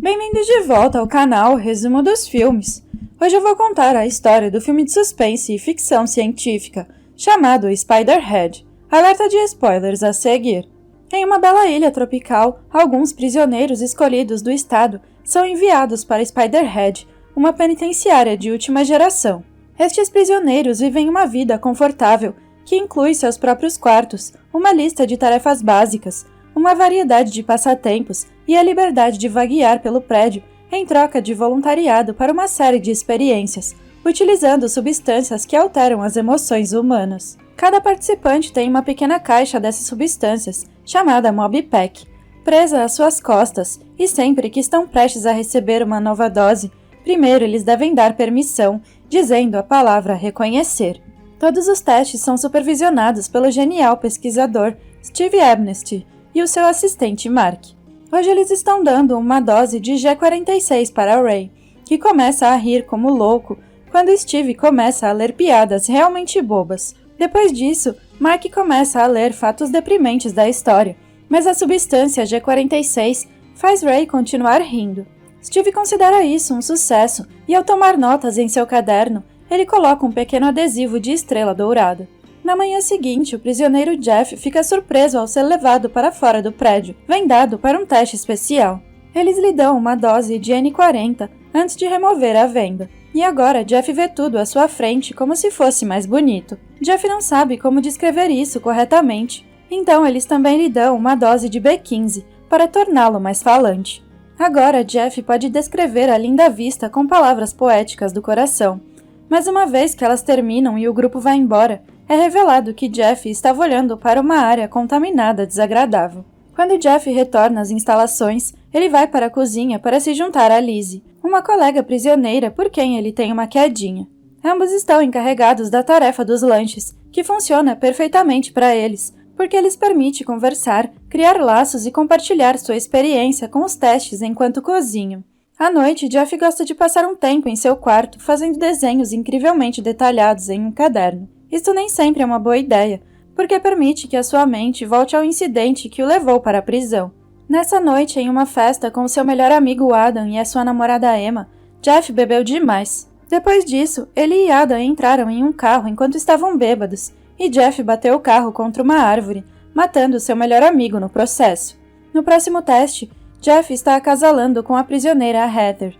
Bem-vindos de volta ao canal Resumo dos Filmes. Hoje eu vou contar a história do filme de suspense e ficção científica, chamado Spiderhead. Alerta de spoilers a seguir. Em uma bela ilha tropical, alguns prisioneiros escolhidos do estado são enviados para Spiderhead, uma penitenciária de última geração. Estes prisioneiros vivem uma vida confortável, que inclui seus próprios quartos, uma lista de tarefas básicas, uma variedade de passatempos e a liberdade de vaguear pelo prédio em troca de voluntariado para uma série de experiências, utilizando substâncias que alteram as emoções humanas. Cada participante tem uma pequena caixa dessas substâncias, chamada Mob Pack, presa às suas costas, e sempre que estão prestes a receber uma nova dose, primeiro eles devem dar permissão, dizendo a palavra reconhecer. Todos os testes são supervisionados pelo genial pesquisador Steve Amnesty e o seu assistente Mark. Hoje eles estão dando uma dose de G46 para Ray, que começa a rir como louco quando Steve começa a ler piadas realmente bobas. Depois disso, Mark começa a ler fatos deprimentes da história, mas a substância G46 faz Ray continuar rindo. Steve considera isso um sucesso e, ao tomar notas em seu caderno, ele coloca um pequeno adesivo de estrela dourada. Na manhã seguinte, o prisioneiro Jeff fica surpreso ao ser levado para fora do prédio, vendado para um teste especial. Eles lhe dão uma dose de N40 antes de remover a venda. E agora Jeff vê tudo à sua frente como se fosse mais bonito. Jeff não sabe como descrever isso corretamente, então eles também lhe dão uma dose de B15 para torná-lo mais falante. Agora Jeff pode descrever a linda vista com palavras poéticas do coração. Mas uma vez que elas terminam e o grupo vai embora, é revelado que Jeff estava olhando para uma área contaminada desagradável. Quando Jeff retorna às instalações, ele vai para a cozinha para se juntar a Lizzie, uma colega prisioneira por quem ele tem uma quedinha. Ambos estão encarregados da tarefa dos lanches, que funciona perfeitamente para eles, porque lhes permite conversar, criar laços e compartilhar sua experiência com os testes enquanto cozinham. À noite, Jeff gosta de passar um tempo em seu quarto fazendo desenhos incrivelmente detalhados em um caderno. Isto nem sempre é uma boa ideia, porque permite que a sua mente volte ao incidente que o levou para a prisão. Nessa noite, em uma festa com seu melhor amigo Adam e a sua namorada Emma, Jeff bebeu demais. Depois disso, ele e Adam entraram em um carro enquanto estavam bêbados, e Jeff bateu o carro contra uma árvore, matando seu melhor amigo no processo. No próximo teste, Jeff está acasalando com a prisioneira Heather.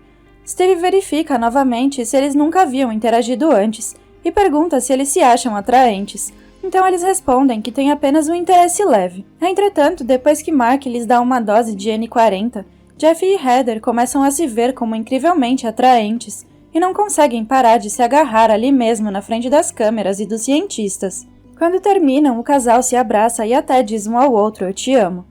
Steve verifica novamente se eles nunca haviam interagido antes, e pergunta se eles se acham atraentes. Então eles respondem que têm apenas um interesse leve. Entretanto, depois que Mark lhes dá uma dose de N40, Jeff e Heather começam a se ver como incrivelmente atraentes e não conseguem parar de se agarrar ali mesmo na frente das câmeras e dos cientistas. Quando terminam, o casal se abraça e até diz um ao outro "eu te amo".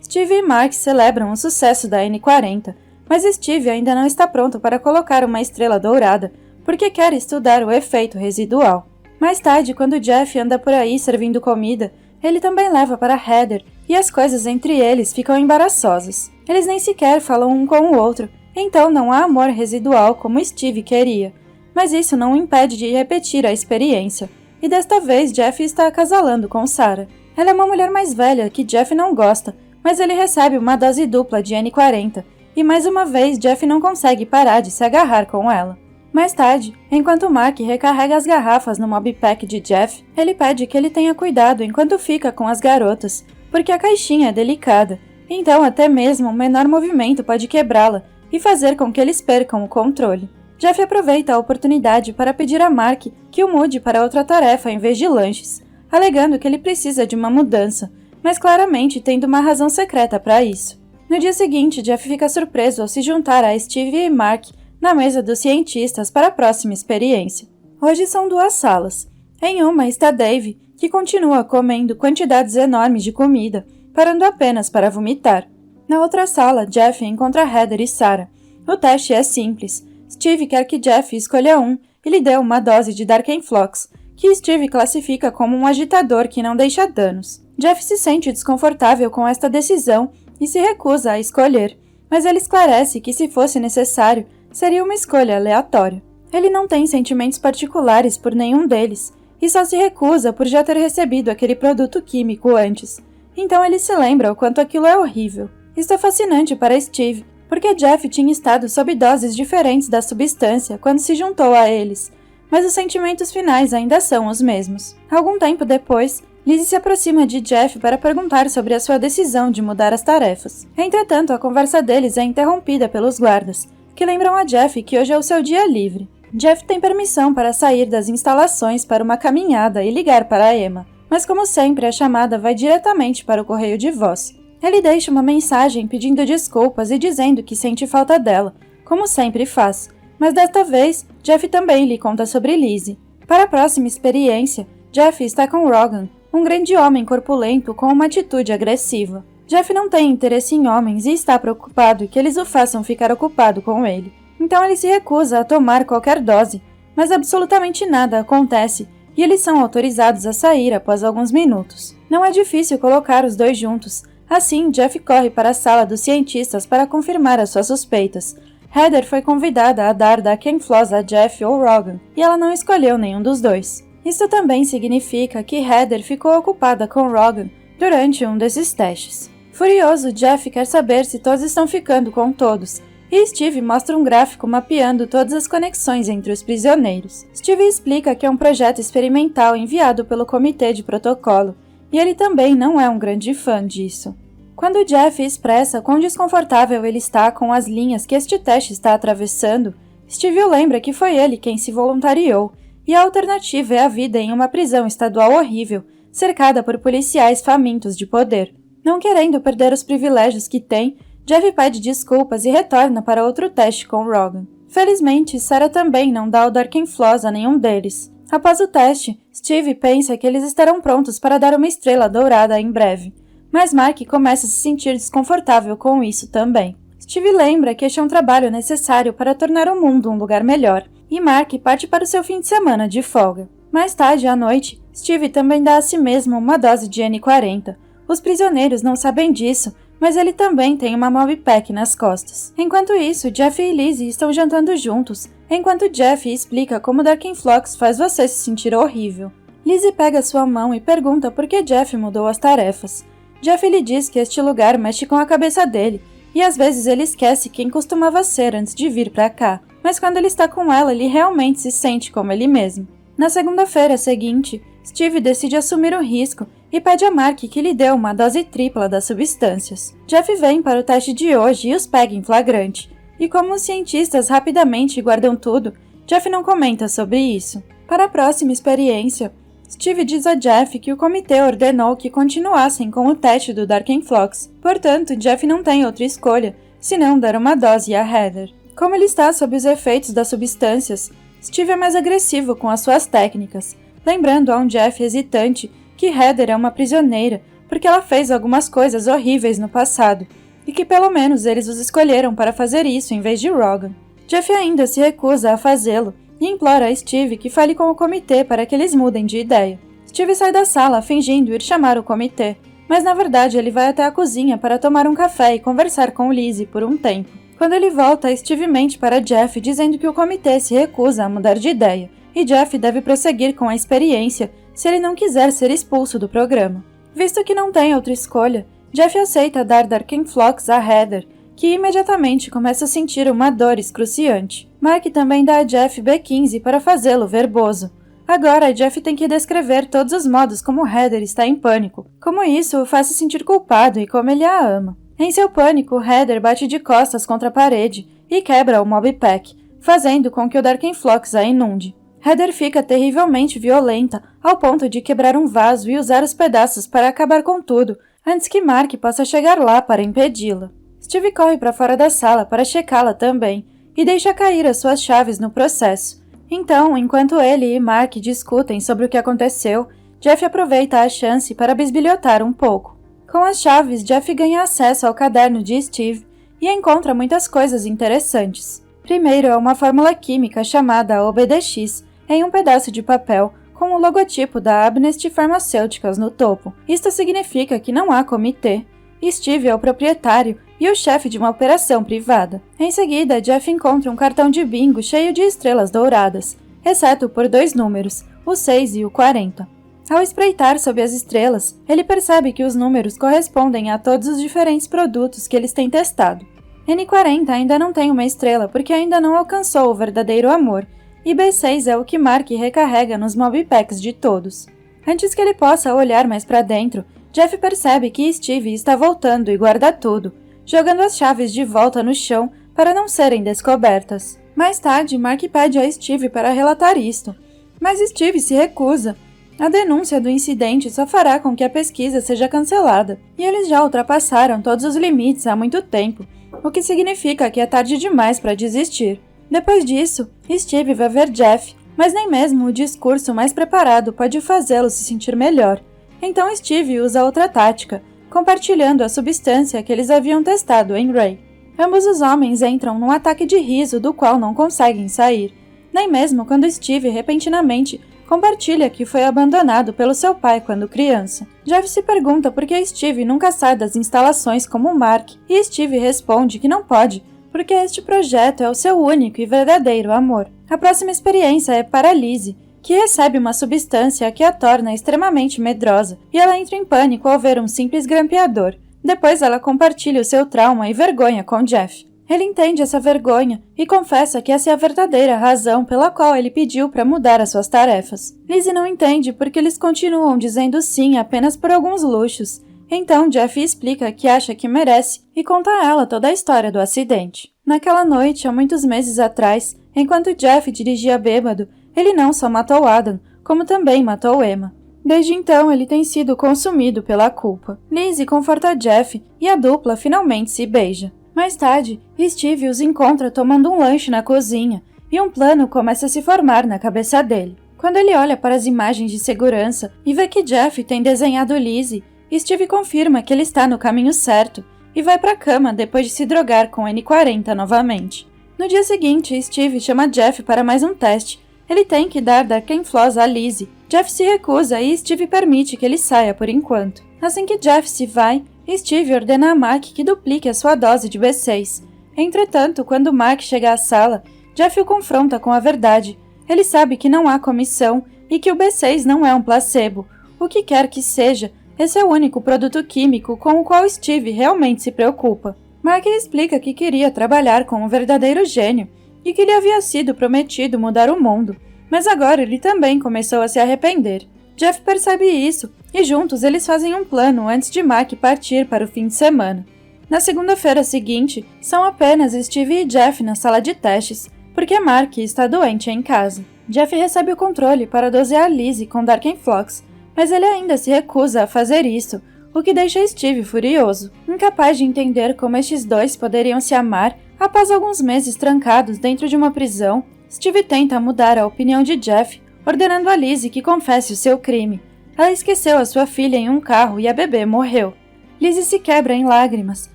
Steve e Mark celebram o sucesso da N40, mas Steve ainda não está pronto para colocar uma estrela dourada, porque quer estudar o efeito residual. Mais tarde, quando Jeff anda por aí servindo comida, ele também leva para Heather e as coisas entre eles ficam embaraçosas. Eles nem sequer falam um com o outro, então não há amor residual como Steve queria. Mas isso não o impede de repetir a experiência, e desta vez Jeff está acasalando com Sarah. Ela é uma mulher mais velha que Jeff não gosta, mas ele recebe uma dose dupla de N40, e mais uma vez Jeff não consegue parar de se agarrar com ela. Mais tarde, enquanto Mark recarrega as garrafas no Mob Pack de Jeff, ele pede que ele tenha cuidado enquanto fica com as garotas, porque a caixinha é delicada, então até mesmo um menor movimento pode quebrá-la e fazer com que eles percam o controle. Jeff aproveita a oportunidade para pedir a Mark que o mude para outra tarefa em vez de lanches, alegando que ele precisa de uma mudança, mas claramente tendo uma razão secreta para isso. No dia seguinte, Jeff fica surpreso ao se juntar a Steve e Mark na mesa dos cientistas para a próxima experiência. Hoje são duas salas. Em uma está Dave, que continua comendo quantidades enormes de comida, parando apenas para vomitar. Na outra sala, Jeff encontra Heather e Sarah. O teste é simples. Steve quer que Jeff escolha um e lhe dê uma dose de Darkenflox, que Steve classifica como um agitador que não deixa danos. Jeff se sente desconfortável com esta decisão e se recusa a escolher, mas ele esclarece que, se fosse necessário, seria uma escolha aleatória. Ele não tem sentimentos particulares por nenhum deles, e só se recusa por já ter recebido aquele produto químico antes. Então ele se lembra o quanto aquilo é horrível. Isso é fascinante para Steve, porque Jeff tinha estado sob doses diferentes da substância quando se juntou a eles, mas os sentimentos finais ainda são os mesmos. Algum tempo depois, Lizzie se aproxima de Jeff para perguntar sobre a sua decisão de mudar as tarefas. Entretanto, a conversa deles é interrompida pelos guardas, que lembram a Jeff que hoje é o seu dia livre. Jeff tem permissão para sair das instalações para uma caminhada e ligar para Emma, mas como sempre a chamada vai diretamente para o correio de voz. Ele deixa uma mensagem pedindo desculpas e dizendo que sente falta dela, como sempre faz, mas desta vez Jeff também lhe conta sobre Lizzie. Para a próxima experiência, Jeff está com Rogan, um grande homem corpulento com uma atitude agressiva. Jeff não tem interesse em homens e está preocupado que eles o façam ficar ocupado com ele. Então ele se recusa a tomar qualquer dose, mas absolutamente nada acontece e eles são autorizados a sair após alguns minutos. Não é difícil colocar os dois juntos. Assim, Jeff corre para a sala dos cientistas para confirmar as suas suspeitas. Heather foi convidada a dar Darkenfloss a Jeff ou Rogan, e ela não escolheu nenhum dos dois. Isso também significa que Heather ficou ocupada com Rogan durante um desses testes. Furioso, Jeff quer saber se todos estão ficando com todos, e Steve mostra um gráfico mapeando todas as conexões entre os prisioneiros. Steve explica que é um projeto experimental enviado pelo Comitê de Protocolo, e ele também não é um grande fã disso. Quando Jeff expressa quão desconfortável ele está com as linhas que este teste está atravessando, Steve o lembra que foi ele quem se voluntariou, e a alternativa é a vida em uma prisão estadual horrível, cercada por policiais famintos de poder. Não querendo perder os privilégios que tem, Jeff pede desculpas e retorna para outro teste com Rogan. Felizmente, Sarah também não dá o Darkenfloss a nenhum deles. Após o teste, Steve pensa que eles estarão prontos para dar uma estrela dourada em breve, mas Mark começa a se sentir desconfortável com isso também. Steve lembra que este é um trabalho necessário para tornar o mundo um lugar melhor, e Mark parte para o seu fim de semana de folga. Mais tarde, à noite, Steve também dá a si mesmo uma dose de N40. Os prisioneiros não sabem disso, mas ele também tem uma Mobipack nas costas. Enquanto isso, Jeff e Lizzie estão jantando juntos, enquanto Jeff explica como Darkenfloss faz você se sentir horrível. Lizzie pega sua mão e pergunta por que Jeff mudou as tarefas. Jeff lhe diz que este lugar mexe com a cabeça dele, e às vezes ele esquece quem costumava ser antes de vir pra cá, mas quando ele está com ela, ele realmente se sente como ele mesmo. Na segunda-feira seguinte, Steve decide assumir o risco e pede a Mark que lhe dê uma dose tripla das substâncias. Jeff vem para o teste de hoje e os pega em flagrante, e como os cientistas rapidamente guardam tudo, Jeff não comenta sobre isso. Para a próxima experiência, Steve diz a Jeff que o comitê ordenou que continuassem com o teste do Darkenfloss, portanto, Jeff não tem outra escolha, senão dar uma dose a Heather. Como ele está sob os efeitos das substâncias, Steve é mais agressivo com as suas técnicas, lembrando a um Jeff hesitante que Heather é uma prisioneira porque ela fez algumas coisas horríveis no passado, e que pelo menos eles os escolheram para fazer isso em vez de Rogan. Jeff ainda se recusa a fazê-lo, e implora a Steve que fale com o comitê para que eles mudem de ideia. Steve sai da sala fingindo ir chamar o comitê, mas na verdade ele vai até a cozinha para tomar um café e conversar com Lizzie por um tempo. Quando ele volta, Steve mente para Jeff dizendo que o comitê se recusa a mudar de ideia, e Jeff deve prosseguir com a experiência se ele não quiser ser expulso do programa. Visto que não tem outra escolha, Jeff aceita dar Darkenfloss a Heather, que imediatamente começa a sentir uma dor excruciante. Mark também dá a Jeff B15 para fazê-lo verboso. Agora, Jeff tem que descrever todos os modos como Heather está em pânico, como isso o faz se sentir culpado e como ele a ama. Em seu pânico, Heather bate de costas contra a parede e quebra o Mobipack, fazendo com que o Darkenfloss a inunde. Heather fica terrivelmente violenta, ao ponto de quebrar um vaso e usar os pedaços para acabar com tudo, antes que Mark possa chegar lá para impedi-la. Steve corre para fora da sala para checá-la também, e deixa cair as suas chaves no processo. Então, enquanto ele e Mark discutem sobre o que aconteceu, Jeff aproveita a chance para bisbilhotar um pouco. Com as chaves, Jeff ganha acesso ao caderno de Steve e encontra muitas coisas interessantes. Primeiro é uma fórmula química chamada OBDX, em um pedaço de papel, com o logotipo da Amnesty Pharmaceuticals no topo. Isto significa que não há comitê. Steve é o proprietário e o chefe de uma operação privada. Em seguida, Jeff encontra um cartão de bingo cheio de estrelas douradas, exceto por 2 números, o 6 e o 40. Ao espreitar sob as estrelas, ele percebe que os números correspondem a todos os diferentes produtos que eles têm testado. N40 ainda não tem uma estrela porque ainda não alcançou o verdadeiro amor, e B6 é o que Mark recarrega nos mobpacks de todos. Antes que ele possa olhar mais para dentro, Jeff percebe que Steve está voltando e guarda tudo, jogando as chaves de volta no chão para não serem descobertas. Mais tarde, Mark pede a Steve para relatar isto, mas Steve se recusa. A denúncia do incidente só fará com que a pesquisa seja cancelada, e eles já ultrapassaram todos os limites há muito tempo, o que significa que é tarde demais para desistir. Depois disso, Steve vai ver Jeff, mas nem mesmo o discurso mais preparado pode fazê-lo se sentir melhor. Então Steve usa outra tática, compartilhando a substância que eles haviam testado em Ray. Ambos os homens entram num ataque de riso do qual não conseguem sair, nem mesmo quando Steve repentinamente compartilha que foi abandonado pelo seu pai quando criança. Jeff se pergunta por que Steve nunca sai das instalações como Mark, e Steve responde que não pode, porque este projeto é o seu único e verdadeiro amor. A próxima experiência é para Lizzie, que recebe uma substância que a torna extremamente medrosa, e ela entra em pânico ao ver um simples grampeador. Depois ela compartilha o seu trauma e vergonha com Jeff. Ele entende essa vergonha e confessa que essa é a verdadeira razão pela qual ele pediu para mudar as suas tarefas. Lizzie não entende porque eles continuam dizendo sim apenas por alguns luxos. Então Jeff explica que acha que merece e conta a ela toda a história do acidente. Naquela noite, há muitos meses atrás, enquanto Jeff dirigia bêbado, ele não só matou Adam, como também matou Emma. Desde então, ele tem sido consumido pela culpa. Lizzie conforta Jeff e a dupla finalmente se beija. Mais tarde, Steve os encontra tomando um lanche na cozinha e um plano começa a se formar na cabeça dele. Quando ele olha para as imagens de segurança e vê que Jeff tem desenhado Lizzie, Steve confirma que ele está no caminho certo e vai para a cama depois de se drogar com N40 novamente. No dia seguinte, Steve chama Jeff para mais um teste. Ele tem que dar Darkenfloss a Lizzie. Jeff se recusa e Steve permite que ele saia por enquanto. Assim que Jeff se vai, Steve ordena a Mark que duplique a sua dose de B6. Entretanto, quando Mark chega à sala, Jeff o confronta com a verdade. Ele sabe que não há comissão e que o B6 não é um placebo. O que quer que seja, esse é o único produto químico com o qual Steve realmente se preocupa. Mark explica que queria trabalhar com um verdadeiro gênio e que lhe havia sido prometido mudar o mundo, mas agora ele também começou a se arrepender. Jeff percebe isso e juntos eles fazem um plano antes de Mark partir para o fim de semana. Na segunda-feira seguinte, são apenas Steve e Jeff na sala de testes, porque Mark está doente em casa. Jeff recebe o controle para dosear Lizzie com Darkenfloss, mas ele ainda se recusa a fazer isso, o que deixa Steve furioso. Incapaz de entender como estes dois poderiam se amar, após alguns meses trancados dentro de uma prisão, Steve tenta mudar a opinião de Jeff, ordenando a Lizzie que confesse o seu crime. Ela esqueceu a sua filha em um carro e a bebê morreu. Lizzie se quebra em lágrimas,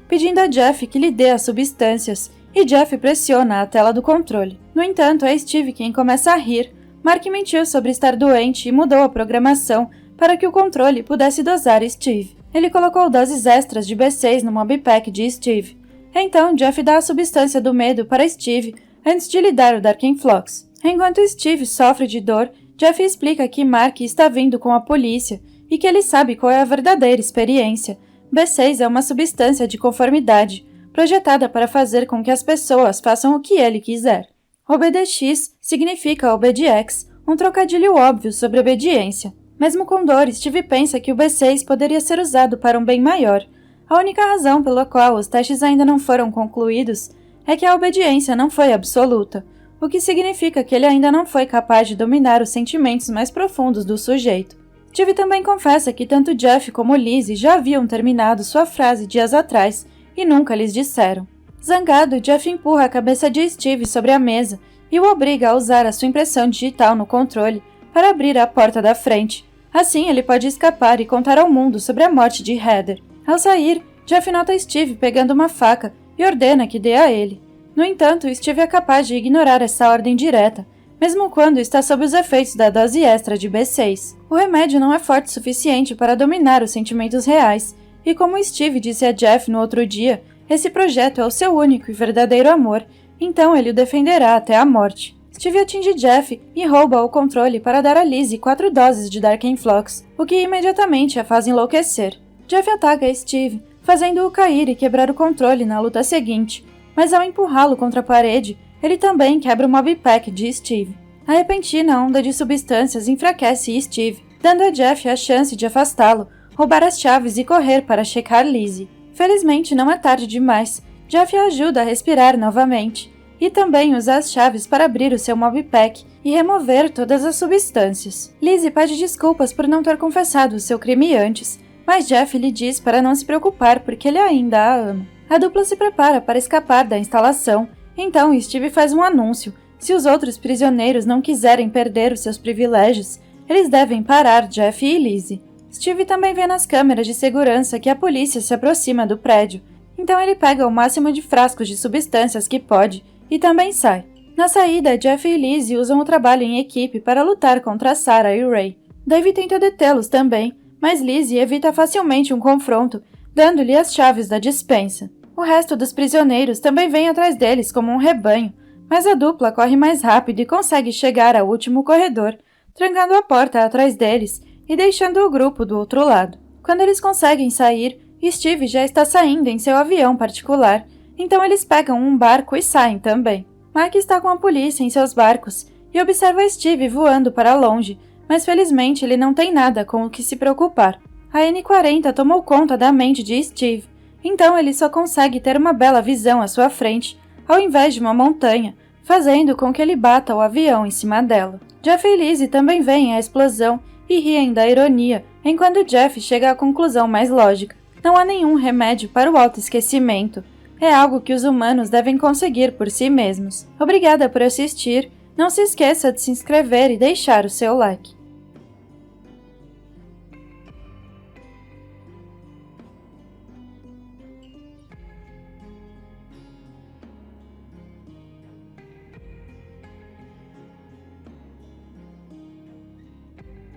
pedindo a Jeff que lhe dê as substâncias, e Jeff pressiona a tela do controle. No entanto, é Steve quem começa a rir. Mark mentiu sobre estar doente e mudou a programação para que o controle pudesse dosar Steve. Ele colocou doses extras de B6 no mobpack de Steve. Então, Jeff dá a substância do medo para Steve antes de lhe dar o Darkenfloss. Enquanto Steve sofre de dor, Jeff explica que Mark está vindo com a polícia e que ele sabe qual é a verdadeira experiência. B6 é uma substância de conformidade, projetada para fazer com que as pessoas façam o que ele quiser. OBDX significa OBDX, um trocadilho óbvio sobre obediência. Mesmo com dor, Steve pensa que o B6 poderia ser usado para um bem maior. A única razão pela qual os testes ainda não foram concluídos é que a obediência não foi absoluta, o que significa que ele ainda não foi capaz de dominar os sentimentos mais profundos do sujeito. Steve também confessa que tanto Jeff como Lizzie já haviam terminado sua frase dias atrás e nunca lhes disseram. Zangado, Jeff empurra a cabeça de Steve sobre a mesa e o obriga a usar a sua impressão digital no controle para abrir a porta da frente. Assim ele pode escapar e contar ao mundo sobre a morte de Heather. Ao sair, Jeff nota Steve pegando uma faca e ordena que dê a ele. No entanto, Steve é capaz de ignorar essa ordem direta, mesmo quando está sob os efeitos da dose extra de B6. O remédio não é forte o suficiente para dominar os sentimentos reais, e como Steve disse a Jeff no outro dia, esse projeto é o seu único e verdadeiro amor, então ele o defenderá até a morte. Steve atinge Jeff e rouba o controle para dar a Lizzie 4 doses de Darkenfloss, o que imediatamente a faz enlouquecer. Jeff ataca Steve, fazendo-o cair e quebrar o controle na luta seguinte, mas ao empurrá-lo contra a parede, ele também quebra o mobpack de Steve. A repentina onda de substâncias enfraquece Steve, dando a Jeff a chance de afastá-lo, roubar as chaves e correr para checar Lizzie. Felizmente não é tarde demais. Jeff a ajuda a respirar novamente, e também usa as chaves para abrir o seu mobpack e remover todas as substâncias. Lizzie pede desculpas por não ter confessado o seu crime antes, mas Jeff lhe diz para não se preocupar porque ele ainda a ama. A dupla se prepara para escapar da instalação, então Steve faz um anúncio. Se os outros prisioneiros não quiserem perder os seus privilégios, eles devem parar Jeff e Lizzie. Steve também vê nas câmeras de segurança que a polícia se aproxima do prédio, então ele pega o máximo de frascos de substâncias que pode e também sai. Na saída, Jeff e Lizzie usam o trabalho em equipe para lutar contra Sarah e Ray. Dave tenta detê-los também, mas Lizzie evita facilmente um confronto, dando-lhe as chaves da despensa. O resto dos prisioneiros também vem atrás deles como um rebanho, mas a dupla corre mais rápido e consegue chegar ao último corredor, trancando a porta atrás deles e deixando o grupo do outro lado. Quando eles conseguem sair, Steve já está saindo em seu avião particular, então eles pegam um barco e saem também. Mark está com a polícia em seus barcos e observa Steve voando para longe, mas felizmente ele não tem nada com o que se preocupar. A N-40 tomou conta da mente de Steve, então ele só consegue ter uma bela visão à sua frente, ao invés de uma montanha, fazendo com que ele bata o avião em cima dela. Jeff e Lizzie também veem a explosão e riem da ironia, enquanto Jeff chega à conclusão mais lógica. Não há nenhum remédio para o autoesquecimento. É algo que os humanos devem conseguir por si mesmos. Obrigada por assistir. Não se esqueça de se inscrever e deixar o seu like.